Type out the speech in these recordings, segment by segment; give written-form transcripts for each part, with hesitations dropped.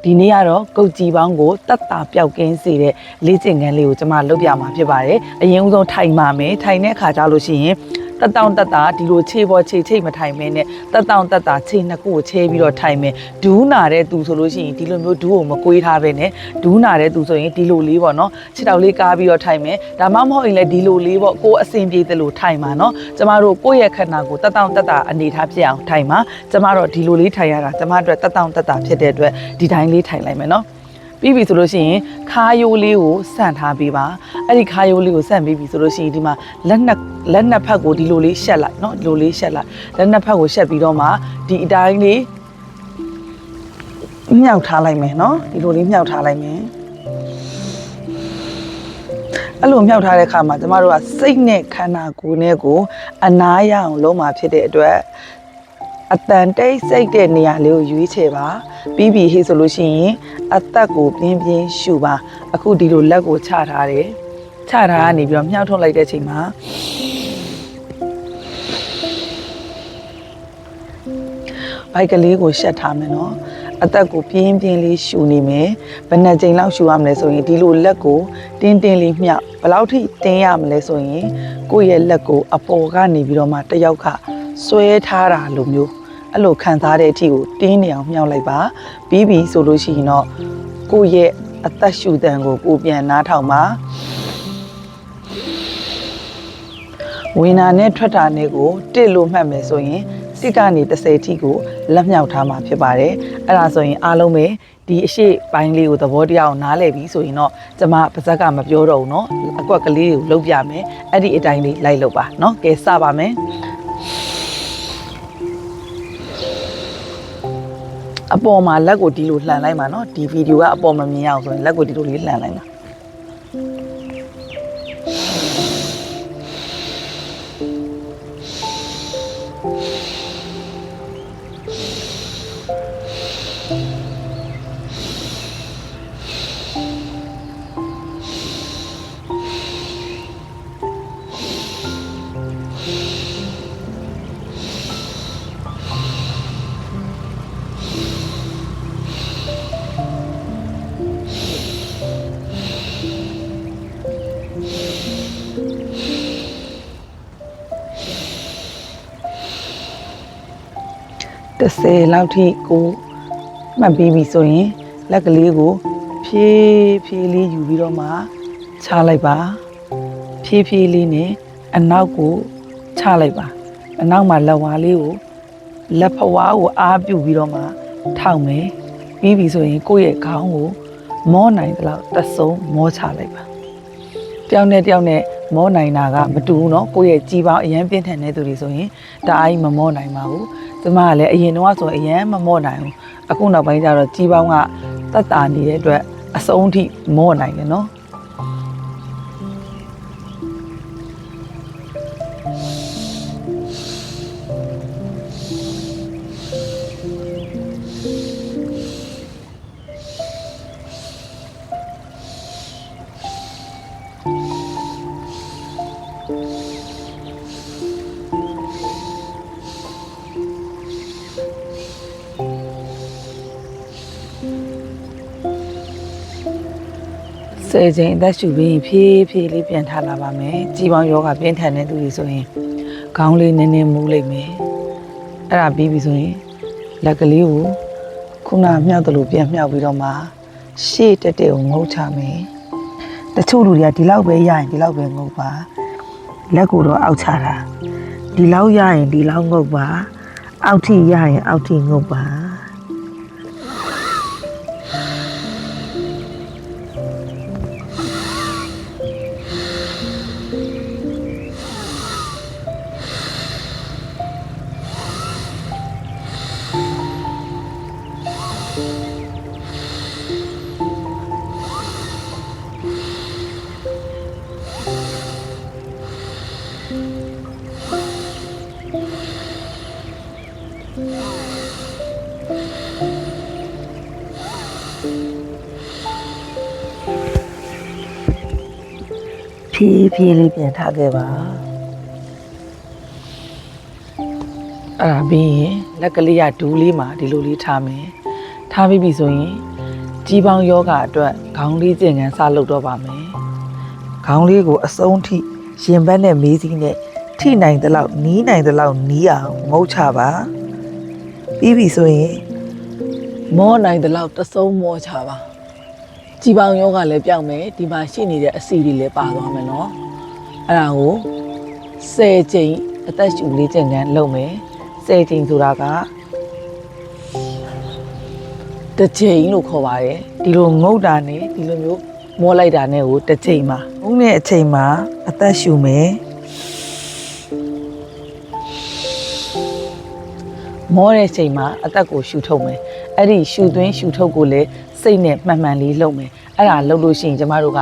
ဒီနေ့ကတော့ကုတ်ကြီးပေါင်းကိုတတ်တာပျောက်ကင်းစေတဲ့လေ့ကျင့်ခန်းလေးကိုကျွန်မလုပ်ပြမှာဖြစ်ပါတယ်။အရင်ဦးဆုံးထိုင်ပါမယ်။ထိုင်တဲ့အခါကျလို့ရှိရင်တက်တောင့်တက်တာဒီလိုခြေပေါ်ခြေချိတ်မထိုင်မဲနဲ့တက်တောင့်တက်တာခြေနှစ်ခုကိုချဲပြီးတော့ထိုင်မယ်။ဒူးနာတဲ့သူဆိုလို့ရှိရင်ဒီလိုမျိုးဒူးကိုမကွေးထားပဲနဲ့ဒူးနာတဲ့သူဆိုရင်ဒီလိုလေးပေါ့နော်။ခြေထောက်လေးကားပြီးတော့ထိုင်မယ်။ဒါမှမဟုတ်ရင်လည်းဒီလိုလေးပေါ့ကိုယ်အဆင်ပြေသလိုထိုင်ပါနော်။ကျမတို့ကိုယ့်ရဲ့ခန္ဓာကိုတက်တောင့်တက်တာအနေထားဖြစ်အောင်ထိုင်ပါ။ကျမတို့ဒီလိုလေးထိုင်ရတာကျမတို့တက်တောင့်တက်တာဖြစ်တဲ့အတွက်ဒီတိုင်းလေးထိုင်လိုက်မယ်နော်။ပြီးပြီဆိုလို့ရှိရင်ခါယိုးလေးကိုဆန့်ထားပေးပါအဲ့ဒီခါယိုးလေးကိုဆန့်ပေးပြီဆိုလို့ရှိရင်ဒီမှာလက်နှစ်ဖက်ကိုဒီလိုလေးရှက်လိုက်เนาะဒီလိုလေးရှက်လိုက်လက်နှစ်ဖက်ကိုရှက်ပြီးတော့မှဒီအတိုင်းလေးမြောက်ထားလိုက်မယ်เนาะဒီလိုလေးမြောက်ထားလိုက်မယ်အဲ့လိုမြောက်ထားတဲ့အခါမှာကျမတို့ကစိတ်နဲ့ခန္ဓာကိုယ်နဲ့ကိုအနားရအောင်လုံးမှာဖြစ်တဲ့အတွက်အတန်တိတ်စိတ်တဲ့နေရာလေးကိုရွေးချယ်ပါပြီးပြီဟေးဆိုလို့ရှိရင်အသက်ကိုပြင်းပြင်းရှူပါအခုဒီလိုလက်ကိုချထားတယ်ချထားကနေပြီးတော့မြှောက်ထုတ်လိုက်တဲ့အချိန်မှာဘိုက်ကလေးကိုရှက်ထားမယ်နော်အသက်ကိုပြင်းပြင်းလေးရှူနေမယ်ဘယ်နှကြိမ်လောက်ရှူရမလဲဆိုရင်ဒီလိုလက်ကိုတင်းတင်းလေးမြှောက်ဘယ်လောက်ထိတင်းရမလဲဆိုရင်ကိုယ့်ရဲ့လက်ကိုအပေါ်ကနေပြီးတော့မှတစ်ယောက်ကဆွဲထားတာလိုမျိုးအဲ့လိုခံစားတဲ့အထိကိုတင်းနေအောင်မြှောက်လိုက်ပါပြီးပြီဆိုလို့ရှိရင်တော့ကိုယ့်ရဲ့အသက်ရှူတန်ကိုကိုပြန်နားထောင်ပါဝင်နာနဲ့ထွက်တာနဲ့ကိုတစ်လို့မှတ်မယ်ဆိုရင်စစ်ကနေ30ထိကိုလက်မြောက်ထားမှာဖြစ်ပါတယ်အဲ့ဒါဆိုရင်အားလုံးပဲဒီအရှိပိုင်းလေးကိုသဘောတရားအောင်နားလည်ပြီဆိုရင်တော့ကျမပါဇက်ကမပြောတော့ဘူးเนาะအကွက်ကလေးကိုလုပ်ပြမယ်အဲ့ဒီအတိုင်းလေးလိုက်လုပ်ပါเนาะကဲစပါမယ်အပေါ်မှာလက်ကိုဒီလိုလှန်လိုက်မှာเนาะဒီဗီဒီယိုကအပေါ်မမြင်ရအောင်ဆိုရင်လက်ကိုဒီလိုလေးလှန်လိုက်မှာ30လောက်ထိကိုမှတ်ပြီးပြီဆိုရင်လက်ကလေးကိုဖြည်းဖြည်းလေးယူပြီးတော့မှချလိုက်ပါဖြည်းဖြည်းလေးနဲ့အနောက်ကိုချလိုက်ပါအနောက်မှာလက်ဝါးလေးကိုလက်ဖဝါးကိုအားပြုပြီးတော့မှထောက်မယ်ပြီးပြီဆိုရင်ကိုယ့်ရဲ့ခေါင်းကိုမောနိုင်သလောက်သက်ဆုံးမောချလိုက်ပါတယောက်နဲ့တယောက်နဲ့မောနိုင်တာကမတူဘူးเนาะကိုယ့်ရဲ့ကြီးပေါင်းအရန်ပြင်းထန်တဲ့သူတွေဆိုရင်တအားကြီးမမောနိုင်ပါဘူးကျမကလည်းအရင်တော့ဆိုအရန်မမော့နိုင်ဘူးအခုနောက်ပိုင်းကျတော့ကြီးပေါင်းကတက်တာနေတဲ့အတွက်အဆုံးထိမော့နိုင်တယ်နော်10ချိန်အသက်ရှူပြီးဖြည်းဖြည်းလေးပြန်ထလာပါမယ်ကြီးပေါင်းယောဂပြင်းထန်တဲ့သူတွေဆိုရင်ခေါင်းလေးနည်းနည်းမူးလိုက်မယ်အဲ့ဒါပြီးပြီဆိုရင်လက်ကလေးကိုခုနမြောက်တယ်လို့ပြန်မြောက်ပြီးတော့မှရှေ့တက်တဲ့ကိုငုတ်ချမယ်တချို့လူတွေကဒီလောက်ပဲရရင်ဒီလောက်ပဲငုတ်ပါလက်ကိုတော့အောက်ချတာဒီလောက်ရရင်ဒီလောက်ငုတ်ပါအောက်ထိရရင်အောက်ထိငုတ်ပါဖြည်းဖြည်းလေးပြန်ထားခဲ့ပါအဲ့ဒါပြီးရင်လက်ကလေးကဒူးလေးမှာဒီလိုလေးထားမယ်ထားပြီးပြီဆိုရင် ကြီးပေါင်းယောဂအတွက်ခေါင်းလေးကျင်ကန်စလုပ်တော့ပါမယ်ခေါင်းလေးကိုအဆုံးထိရင်ဘတ်နဲ့မေးစီးနဲ့ထိနိုင်တဲ့လောက်နီးနိုင်တဲ့လောက်နီးအောင်ငုတ်ချပါပြီးပြီဆိုရင်မောနိုင်တဲ့လောက်တဆုံးမောချပါကြီးပေါင်းယောဂလည်းပြောင်းမယ်ဒီမှာရှိနေတဲ့အစီတွေလည်းပါသွားမယ်နော်အဲ့ဒါကို10ချိန်အသက်ရှူလေးကျင်ကန်လုပ်မယ်10ချိန်ဆိုတာကတစ်ချိန်လို့ခေါ်ပါတယ်ဒီလိုငုတ်တာနဲ့ဒီလိုမျိုးမောလိုက်တာနဲ့ကိုတစ်ချိန်မှာငုတ်တဲ့အချိန်မှာအသက်ရှူမယ်မောတဲ့အချိန်မှာအသက်ကိုရှူထုတ်မယ်အဲ့ဒီရှူသွင်းရှူထုတ်ကိုလည်းစိတ်နဲ့မှန်မှန်လေးလုပ်မယ်အဲ့ဒါလုပ်လို့ရှိရင်ကျမတို့က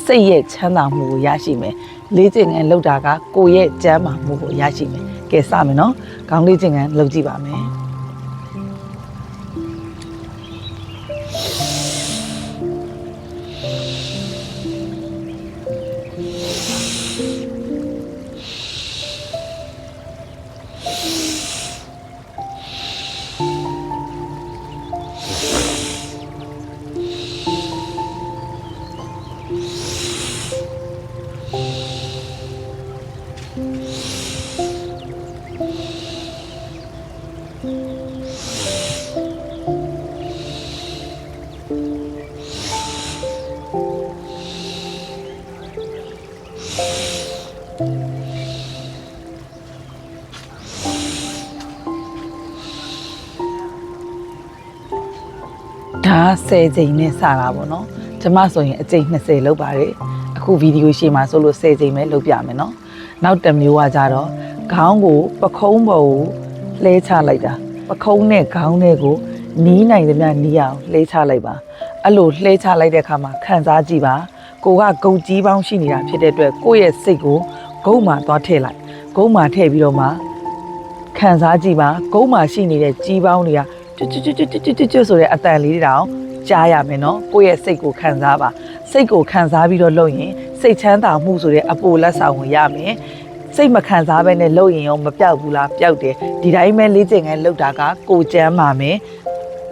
စိတ်ရဲ့ချမ်းသာမှုကိုရရှိမယ်လေ့ကျင့်ခန်းလုပ်တာကကိုယ်ရဲ့ကျန်းမာမှုကိုရရှိမယ်ကဲစမယ်နော်ခေါင်းလေ့ကျင့်ခန်းလုပ်ကြည့်ပါမယ်ဒါ10ချိန်နဲ့စတာပေါ့နော်ကျမဆိုရင်အချိန်20လောက်ပါတယ်အခုဗီဒီယိုရှေ့မှာဆိုလို့10ချိန်ပဲလုပ်ပြမယ်နော်နောက်တစ်မျိုးကကြတော့ခေါင်းကိုပခုံးပေါ်ကိုလှဲချလိုက်တာပခုံးနဲ့ခေါင်းနဲ့ကိုနီးနိုင်သမျှနီးအောင်လှဲချလိုက်ပါအဲ့လိုလှဲချလိုက်တဲ့အခါမှာခံစားကြည့်ပါကိုကဂုတ်ကြီးပေါင်းရှိနေတာဖြစ်တဲ့အတွက်ကိုယ့်ရဲ့စိတ်ကိုဂုတ်မှာသွားထည့်လိုက်ဂုတ်မှာထည့်ပြီးတော့မှခံစားကြည့်ပါဂုတ်မှာရှိနေတဲ့ကြီးပေါင်းတွေကကျွတ်ဆိုတဲ့အတန်လေးတောင်ကြားရမယ်နော်ကိုယ့်ရဲ့စိတ်ကိုခံစားပါစိတ်ကိုခံစားပြီးတော့လုပ်ရင်စိတ်ချမ်းသာမှုဆိုတဲ့အပိုလက်ဆောင်ကိုရမယ်စိတ်မခံစားဘဲနဲ့လုပ်ရင်ရောမပြောက်ဘူးလားပြောက်တယ်ဒီတိုင်းပဲလေ့ကျင့်ခန်းလုပ်တာကကိုကျမ်းပါမယ်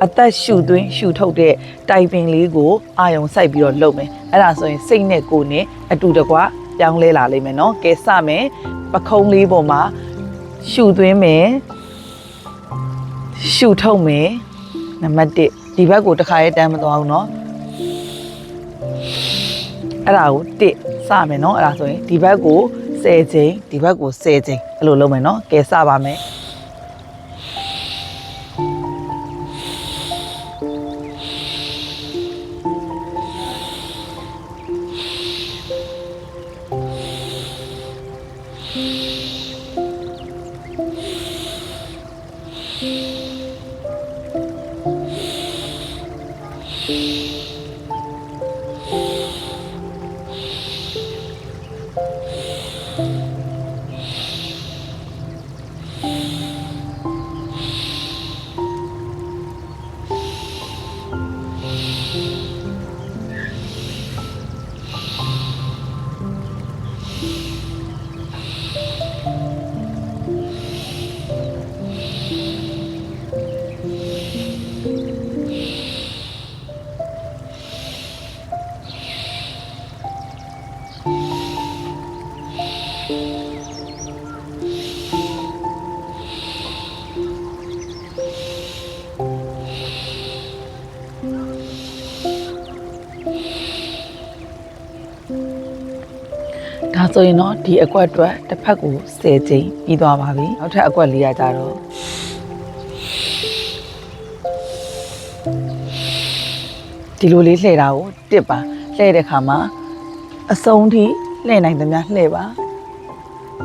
အသက်ရှူသွင်းရှူထုတ်တဲ့တိုင်ပင်လေးကိုအာယုံစိုက်ပြီးတော့လုပ်မယ်အဲ့ဒါဆိုရင်စိတ်နဲ့ကိုယ်နဲ့အတူတကွပြောင်းလဲလာလိမ့်မယ်နော်ကဲစမယ်ပခုံးလေးပေါ်မှာရှူသွင်းမယ်ရှူထုတ်မယ်နံပါတ်1ဒီဘက်ကိုတစ်ခါရဲတန်းမသွားဘူးเนาะအဲ့ဒါကို1စမယ်เนาะအဲ့ဒါဆိုရင်ဒီဘက်ကို10ချိန်ဒီဘက်ကို10ချိန်အဲ့လိုလုပ်မယ်เนาะကဲစပါမယ်ဒါဆိုရင်တော့ဒီအကွက်အတွက်တစ်ဖက်ကို10ချိန်ပြီးသွားပါပြီနောက်ထပ်အကွက်လေးရကြတော့ဒီလိုလေးလှည့်တာကိုတစ်ပါလှည့်တဲ့ခါမှာအဆုံးထိလှည့်နိုင်သမျှလှည့်ပါ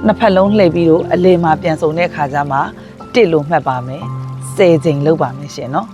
နှစ်ဖက်လုံးလှည့်ပြီးတော့အလေမှာပြန်စုံတဲ့ခါကျမှတစ်လို့မှတ်ပါမယ်10ချိန်လုပ်ပါမယ်ရှင်နော်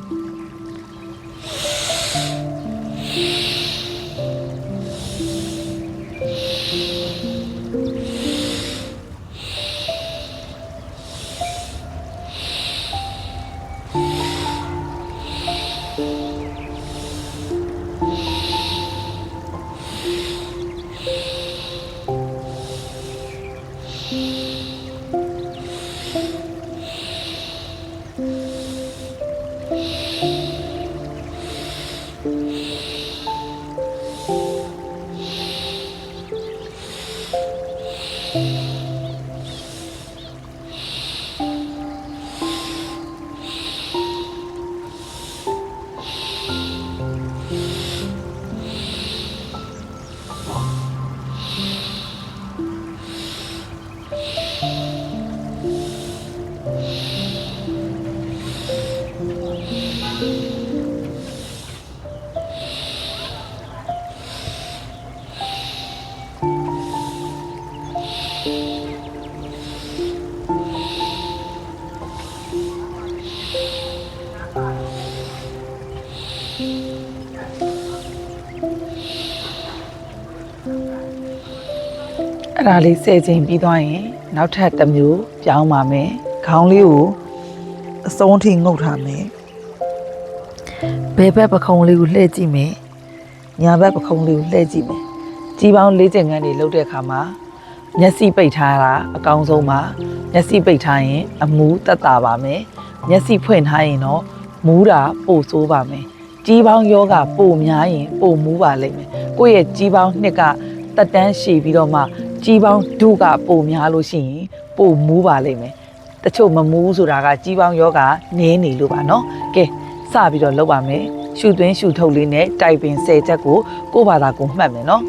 အဲ့ဒါလေး10ချိန်ပြီးသွားရင်နောက်ထပ်တစ်မျိုးပြောင်းပါမယ်ခေါင်းလေးကိုအစုံထိငုပ်ထားမယ်ဘယ်ဘက်ပခုံးလေးကိုလှည့်ကြည့်မယ်ညာဘက်ပခုံးလေးကိုလှည့်ကြည့်မယ်ကြီးပေါင်း4ချိန်ခန်းတွေလှုပ်တဲ့အခါမှာမျက်စိပိတ်ထားတာအကောင်းဆုံးပါမျက်စိပိတ်ထားရင်အမူးတက်တာပါမယ်မျက်စိဖွင့်ထားရင်တော့မူးတာပိုဆိုးပါမယ်ကြီးပေါင်းယောဂပိုများရင်ပိုမူးပါလိမ့်မယ်ကိုယ့်ရဲ့ကြီးပေါင်းနှစ်ကတက်တန်းရှည်ပြီးတော့မှကြီးပေါင်းဒုကပိုများလို့ရှိရင်ပိုမူးပါလိမ့်မယ်တချို့မမူးဆိုတာကကြီးပေါင်းယောဂနည်းနေလို့ပါနော်ကဲစပြီးတော့လုပ်ပါမယ်ရှုသွင်းရှုထုတ်လေးနဲ့တိုက်ပင်10ချက်ကိုကိုယ့်ဘာသာကိုမှတ်မယ်နော်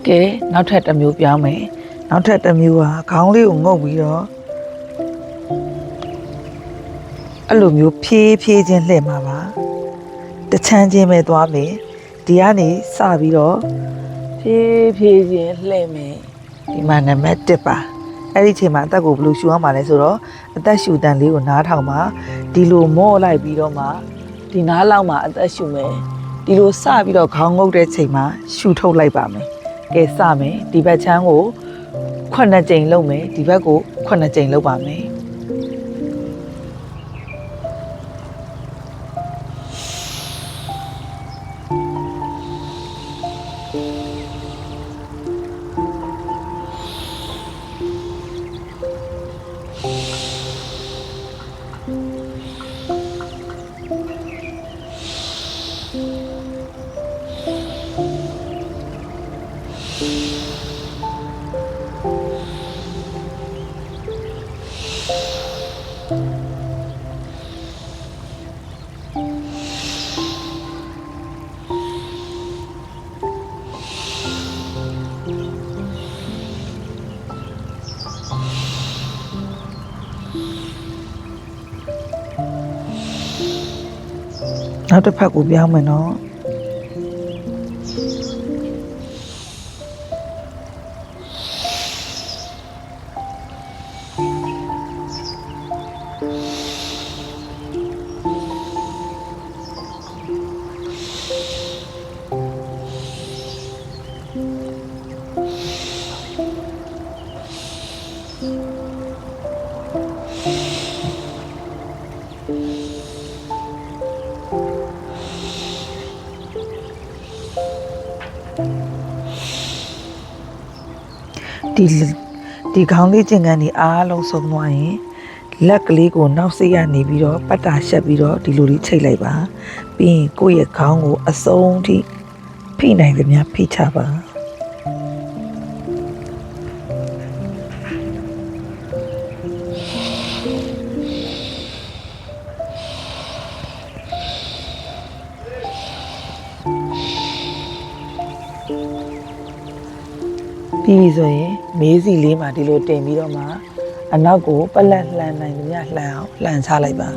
ကဲနောက်ထပ်တစ်မျိုးပြောင်းမယ်နောက်ထပ်တစ်မျိုးကခေါင်းလေးကိုငုပ်ပြီးတော့အဲ့လိုမျိုးဖြည်းဖြည်းချင်းလှည့်မှာပါတချမ်းချင်းပဲသွားမယ်ဒီကနေစပြီးတော့ဖြည်းဖြည်းချင်းလှည့်မယ်ဒီမှာနံပါတ်1ပါအဲ့ဒီချိန်မှာအသက်ကိုဘယ်လိုရှူရမှာလဲဆိုတော့အသက်ရှူတန်လေးကိုနားထောင်ပါဒီလိုမော့လိုက်ပြီးတော့မှဒီနားလောက်မှာအသက်ရှူမယ်ဒီလိုစပြီးတော့ခေါင်းငုပ်တဲ့ချိန်မှာရှူထုတ်လိုက်ပါမယ်ကဲစမယ်ဒီဘက်ချမ်းကို9ကြိမ်လုပ်မယ်ဒီဘက်ကို9ကြိမ်လုပ်ပါမယ်နောက်တစ်ဖက်ကိုပြောင်းမယ်နော်ဒီခေါင်းလေးကျင်ကန်ဒီအားလုံးဆုံးသွားရင်လက်ကလေးကိုနောက်စိတ်ရနေပြီးတော့ပတ်တာရှက်ပြီးတော့ဒီလိုလေးချိတ်လိုက်ပါပြီးရင်ကိုယ့်ရဲ့ခေါင်းကိုအစုံထိဖိနိုင်သမျှဖိချပါပြီးပြီဆိုရင်မေးစီလေးမှာဒီလိုတင်ပြီးတော့မှအနောက်ကိုပလက်လှန်နိုင်သမျှလှန်အောင်လှန်ချလိုက်ပါ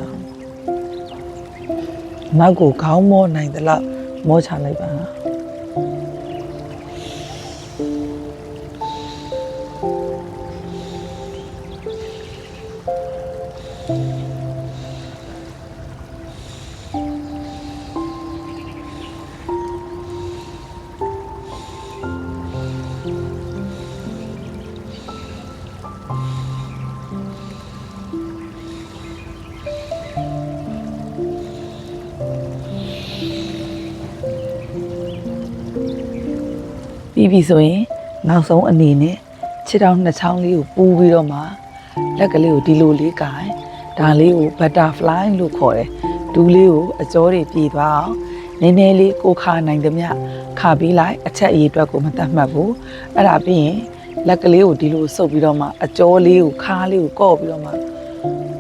နောက်ကိုခေါင်းမောနိုင်သလောက်မောချလိုက်ပါ ပြီးပြီဆိုရင်နောက်ဆုံးအနေနဲ့ခြေထောက်နှစ်ချောင်းလေးကိုပူပြီးတော့မှလက်ကလေးကိုဒီလိုလေးကိုင်ဒါလေးကို butterfly လို့ခေါ်တယ်ဒူးလေးကိုအကြောတွေပြေသွားအောင်နည်းနည်းလေးကိုခါနိုင်သမျှခါပြီးလိုက်အချက်အရေးအတွက်ကိုမတတ်မှတ်ဘူးအဲ့ဒါပြီးရင်လက်ကလေးကိုဒီလိုဆုပ်ပြီးတော့မှအကြောလေးကိုခါလေးကိုကော့ပြီးတော့မှ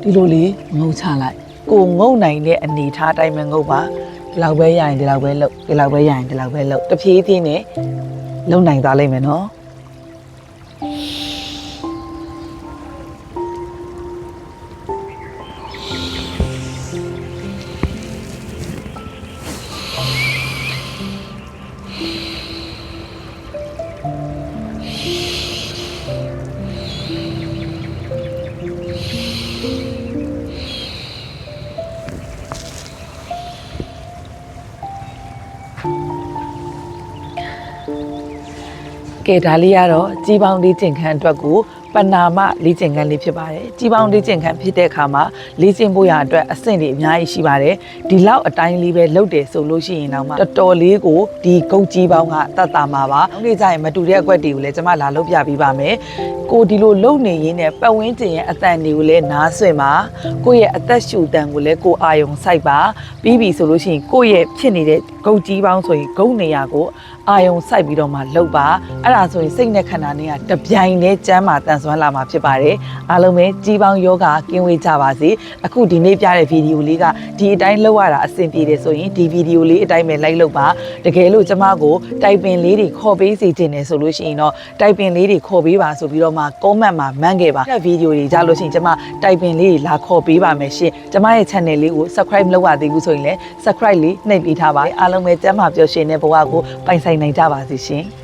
ဒီလိုလေးငုံချလိုက်ကိုငုံနိုင်တဲ့အနေထားတိုင်းမှာငုံပါဒီလောက်ပဲရရင်ဒီလောက်ပဲလုပ်ဒီလောက်ပဲရရင်ဒီလောက်ပဲလုပ်တဖြည်းဖြည်းနဲ့လုံနိုင်သွားလိမ့်မယ်နော်ကဲဒါလေးကတော့ကြီးပေါင်းလေးကျင်ခန်းအတွက်ကိုပနာမလေးကျင်ခန်းလေးဖြစ်ပါတယ်ကြီးပေါင်းလေးကျင်ခန်းဖြစ်တဲ့အခါမှာလေးကျင်ဖို့ရအတွက်အဆင့်တွေအများကြီးရှိပါတယ်ဒီလောက်အတိုင်းလေးပဲလုပ်တယ်ဆိုလို့ရှိရင်တော့မှတော်တော်လေးကိုဒီဂုတ်ကြီးပေါင်းကတတ်တာမှာပါနောက်နေ့ကျရင်မတူတဲ့အကွက်တွေကိုလည်းကျွန်မလာလုပ်ပြပေးပါမယ်ကိုဒီလိုလုပ်နေရင်းနဲ့ပတ်ဝန်းကျင်ရဲ့အတန်တွေကိုလည်းနားဆွင့်ပါကိုယ့်ရဲ့အသက်ရှူတန်ကိုလည်းကိုအာယုံစိုက်ပါပြီးပြီဆိုလို့ရှိရင်ကိုယ့်ရဲ့ဖြစ်နေတဲ့ဂုတ်ကြီးပေါင်းဆိုရင်ဂုတ်နေရာကိုအာယုံစိုက်ပြီးတော့မှလှုပ်ပါအဲ့ဒါဆိုရင်စိတ်နဲ့ခန္ဓာနဲ့ကတပြိုင်တည်းကျမ်းမာတန်ဆွမ်းလာမှာဖြစ်ပါတယ်အားလုံးပဲကြီးပေါင်းယောဂကင်းဝေးကြပါစေအခုဒီနေ့ပြတဲ့ဗီဒီယိုလေးကဒီအတိုင်းလုပ်ရတာအဆင်ပြေတယ်ဆိုရင်ဒီဗီဒီယိုလေးအတိုင်းပဲလိုက်လုပ်ပါတကယ်လို့ကျမကိုတိုင်ပင်လေးတွေခေါ်ပေးစီခြင်းနဲ့ဆိုလို့ရှိရင်တော့တိုင်ပင်လေးတွေခေါ်ပေးပါဆိုပြီးတော့မှ comment မှာမှန်းခဲ့ပါဗီဒီယိုတွေကြားလို့ရှိရင်ကျမတိုင်ပင်လေးတွေလာခေါ်ပေးပါမယ်ရှင်ကျမရဲ့ channel လေးကို subscribe မလုပ်ရသေးဘူးဆိုရင်လည်း subscribe လေးနှိပ်ပေးထားပါအားလုံးပဲကျမ်းမာပျော်ရွှင်တဲ့ဘဝကိုပိုင်ဆိုင်နိုင်ကြပါစေရှင်